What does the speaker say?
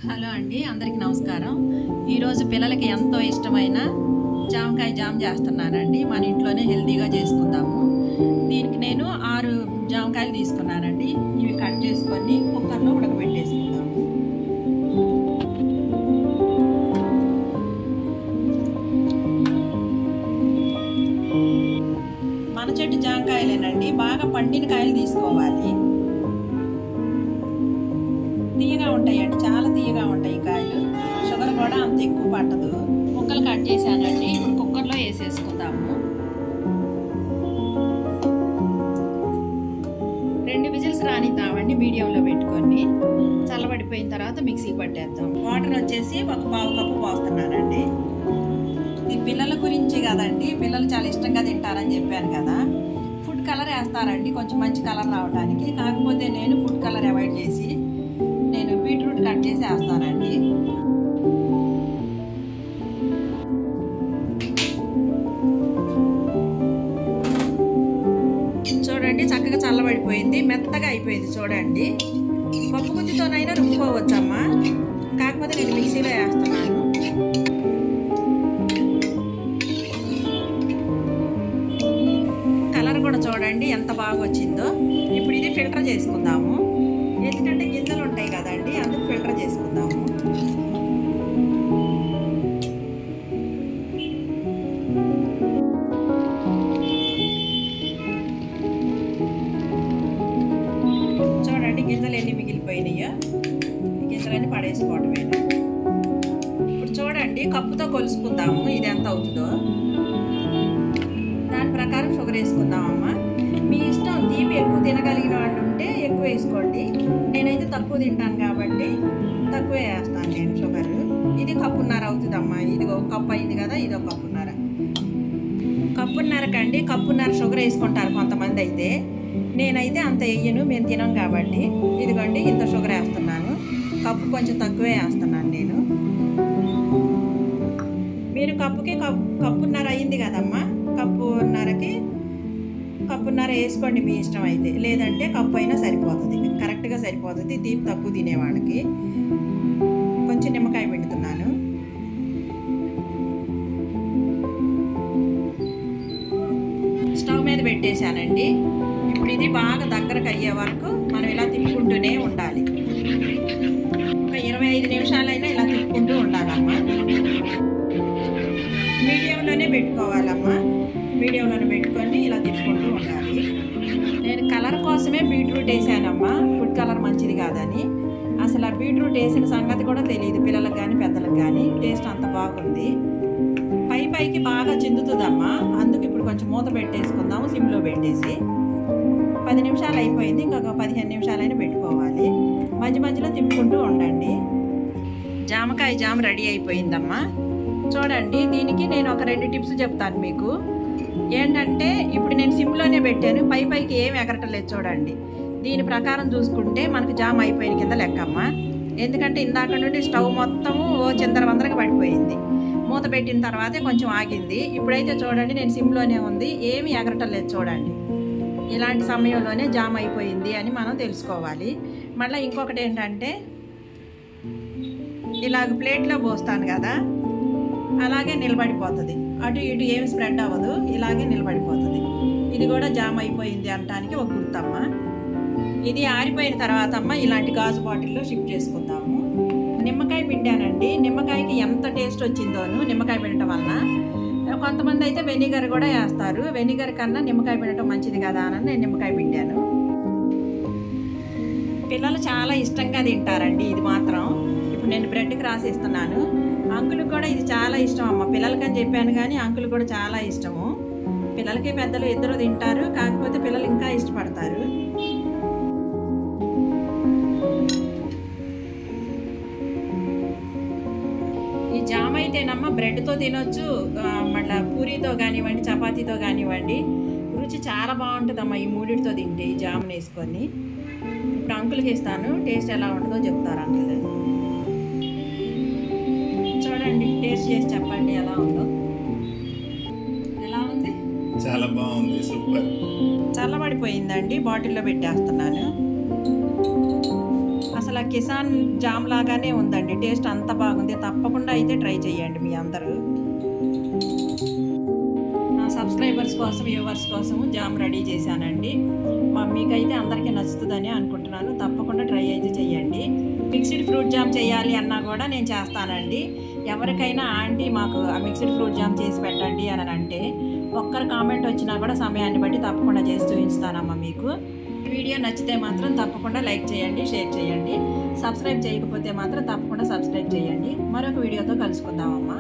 Hello అండి, అందరికీ నమస్కారం. ఈరోజు పిల్లలకి ఎంతో ఇష్టమైన జామకాయ జామ్ చేస్తున్నానండి. మన ఇంట్లోనే హెల్తీగా చేసుకుందాము. దీనికి నేను 6 జామకాయలు తీసుకున్నానండి. ఇవి కట్ చేసుకొని కుక్కర్లో ఉడకబెట్టేసుకుందాము. మన చెట్టు జామకాయలేనండి, బాగా పండిన కాయలు తీసుకోవాలి. తీయగా ఉంటాయండి, చాలా తీయగా ఉంటాయి కాయలు. షుగర్ కూడా అంత ఎక్కువ పట్టదు. ముక్కలు కట్ చేశానండి. ఇప్పుడు కుక్కర్లో వేసేసుకుందాము. 2 విజిల్స్ రానిద్దామండి మీడియంలో పెట్టుకొని. చల్లబడిపోయిన తర్వాత మిక్సీ పట్టేద్దాం. వాటర్ వచ్చేసి 1/4 కప్పు పోస్తున్నానండి. ఇది పిల్లల గురించి కదండి, పిల్లలు చాలా ఇష్టంగా తింటారని చెప్పాను కదా. ఫుడ్ కలర్ వేస్తారండి కొంచెం మంచి కలర్ రావడానికి. కాకపోతే నేను ఫుడ్ కలర్ అవాయిడ్ చేసి నేను బీట్రూట్ కట్ చేసి వేస్తానండి. చూడండి, చక్కగా చల్లబడిపోయింది, మెత్తగా అయిపోయింది. చూడండి, పప్పు గుత్తితోనైనా రుబ్బుకోవచ్చమ్మా, కాకపోతే నేను మిక్సీలో వేస్తున్నాను. కలర్ కూడా చూడండి ఎంత బాగా వచ్చిందో. ఇప్పుడు ఇది ఫిల్టర్ చేసుకుందాము, ఎందుకంటే గింజలు ఉంటాయి కదండి, అందుకు ఫిల్టర్ చేసుకుందాము. చూడండి గింజలు ఎన్ని మిగిలిపోయినాయో, గింజలన్నీ పడేసుకోవటమే. ఇప్పుడు చూడండి, కప్పుతో కొలుసుకుందాము ఇది ఎంత అవుతుందో. దాని ప్రకారం షుగర్ వేసుకుందామమ్మా. మీ ఇష్టం, తీపి ఎక్కువ తినగలిగిన వాళ్ళు ఉంటే ఎక్కువ వేసుకోండి. నేనైతే తక్కువ తింటాను కాబట్టి తక్కువే వేస్తాను నేను షుగర్. ఇది 1.5 కప్పు అవుతుందమ్మా. ఇది 1 కప్పు అయింది కదా, ఇది 1.5 కప్పు. 1.5 కప్పుకండి 1.5 కప్పు షుగర్ వేసుకుంటారు కొంతమంది అయితే. నేనైతే అంత వేయను, మేము తినం కాబట్టి. ఇదిగోండి ఇంత షుగర్ వేస్తున్నాను. కప్పు కొంచెం తక్కువే వేస్తున్నాను నేను. మీరు కప్పుకి 1.5 కప్పు అయింది కదమ్మా, 1.5 కప్పున్నర వేసుకోండి మీ ఇష్టం అయితే. లేదంటే కప్పు అయినా సరిపోతుంది, కరెక్ట్గా సరిపోతుంది తీపి తక్కువ తినేవాళ్ళకి. కొంచెం నిమ్మకాయ పిండుతున్నాను. స్టవ్ మీద పెట్టేశానండి. ఇప్పుడు ఇది బాగా దగ్గరకు అయ్యే వరకు మనం ఇలా తిప్పుకుంటూనే ఉండాలి. ఒక 25 నిమిషాలైనా ఇలా తిప్పుకుంటూ ఉండాలమ్మా. మీడియంలోనే పెట్టుకోవాలమ్మా. మీడియంలోనే పెట్టుకొని ఇలా తిప్పుకుంటూ ఉండాలి. నేను కలర్ కోసమే బీట్రూట్ వేసానమ్మా, ఫుడ్ కలర్ మంచిది కాదని. అసలు ఆ బీట్రూట్ వేసిన సంగతి కూడా తెలియదు పిల్లలకు కానీ పెద్దలకు కానీ. టేస్ట్ అంత బాగుంది, పైకి బాగా చిందుతుందమ్మా. అందుకు ఇప్పుడు కొంచెం మూత పెట్టేసుకుందాము, సిమ్లో పెట్టేసి. 10 నిమిషాలు అయిపోయింది, ఇంకొక 15 నిమిషాలైనా పెట్టుకోవాలి. మధ్యలో తిప్పుకుంటూ ఉండండి. జామకాయ జామ్ రెడీ అయిపోయిందమ్మా. చూడండి, దీనికి నేను ఒక 2 టిప్స్ చెప్తాను మీకు. ఏంటంటే, ఇప్పుడు నేను సిమ్లోనే పెట్టాను, పైకి ఏం ఎగరటలేదు. చూడండి, దీని ప్రకారం చూసుకుంటే మనకు జామ్ అయిపోయిన కింద లెక్కమ్మా. ఎందుకంటే ఇందాక నుండి స్టవ్ మొత్తము చిందరవందరగా పడిపోయింది. మూత పెట్టిన తర్వాతే కొంచెం ఆగింది. ఇప్పుడైతే చూడండి, నేను సిమ్లోనే ఉంది, ఏమి ఎగరటలేదు. చూడండి, ఇలాంటి సమయంలోనే జామ్ అయిపోయింది అని మనం తెలుసుకోవాలి. మళ్ళీ ఇంకొకటి ఏంటంటే, ఇలాగ ప్లేట్లో పోస్తాను కదా, అలాగే నిలబడిపోతుంది. అటు ఇటు ఏమి స్ప్రెడ్ అవ్వదు, ఇలాగే నిలబడిపోతుంది. ఇది కూడా జామ్ అయిపోయింది అనడానికి ఒక గుర్తమ్మ. ఇది ఆరిపోయిన తర్వాత అమ్మ ఇలాంటి గాజు బాటిల్లో షిఫ్ట్ చేసుకుందాము. నిమ్మకాయ పిండానండి. నిమ్మకాయకి ఎంత టేస్ట్ వచ్చిందోను నిమ్మకాయ పిండటం వలన. కొంతమంది అయితే వెనిగర్ కూడా వేస్తారు. వెనిగర్ కన్నా నిమ్మకాయ పిండటం మంచిది కదా అని నేను నిమ్మకాయ పిండాను. పిల్లలు చాలా ఇష్టంగా తింటారండి ఇది మాత్రం. ఇప్పుడు నేను బ్రెడ్కి రాసిస్తున్నాను. అంకులకు కూడా ఇది చాలా ఇష్టం అమ్మ. పిల్లలకని చెప్పాను కానీ అంకులు కూడా చాలా ఇష్టము. పిల్లలకి పెద్దలు ఇద్దరు తింటారు, కాకపోతే పిల్లలు ఇంకా ఇష్టపడతారు. ఈ జామ్ అయితేనమ్మ బ్రెడ్తో తినొచ్చు, మళ్ళీ పూరీతో కానివ్వండి, చపాతీతో కానివ్వండి. రుచి చాలా బాగుంటుందమ్మా ఈ మూడిటితో తింటే, ఈ జామ్ని వేసుకొని. ఇప్పుడు అంకులకి ఇస్తాను, టేస్ట్ ఎలా ఉంటుందో చెప్తారు అంకుల్. చూడండి, టేస్ట్ చేసి చెప్పండి ఎలా ఉందో. ఎలా ఉంది? చాలా బాగుంది, సూపర్. చల్లబడిపోయిందండి, బాటిల్లో పెట్టేస్తున్నాను. అసలు అసలు కిసాన్ జామ్ లాగానే ఉందండి. టేస్ట్ అంత బాగుంది. తప్పకుండా అయితే ట్రై చేయండి మీ అందరూ. నా సబ్స్క్రైబర్స్ కోసం, వ్యూవర్స్ కోసం జామ్ రెడీ చేశానండి. మీకైతే అందరికీ నచ్చుతుందని అనుకుంటున్నాను. తప్పకుండా ట్రై అయితే చేయండి. మిక్స్డ్ ఫ్రూట్ జామ్ చేయాలి అన్నా కూడా నేను చేస్తానండి. ఎవరికైనా ఆంటీ మాకు ఆ మిక్స్డ్ ఫ్రూట్ జామ్ చేసి పెట్టండి అని అంటే ఒక్కరు కామెంట్ వచ్చినా కూడా సమయాన్ని బట్టి తప్పకుండా చేసి చూపిస్తానమ్మా మీకు. వీడియో నచ్చితే మాత్రం తప్పకుండా లైక్ చేయండి, షేర్ చేయండి. సబ్స్క్రైబ్ చేయకపోతే మాత్రం తప్పకుండా సబ్స్క్రైబ్ చేయండి. మరొక వీడియోతో కలుసుకుందామమ్మా.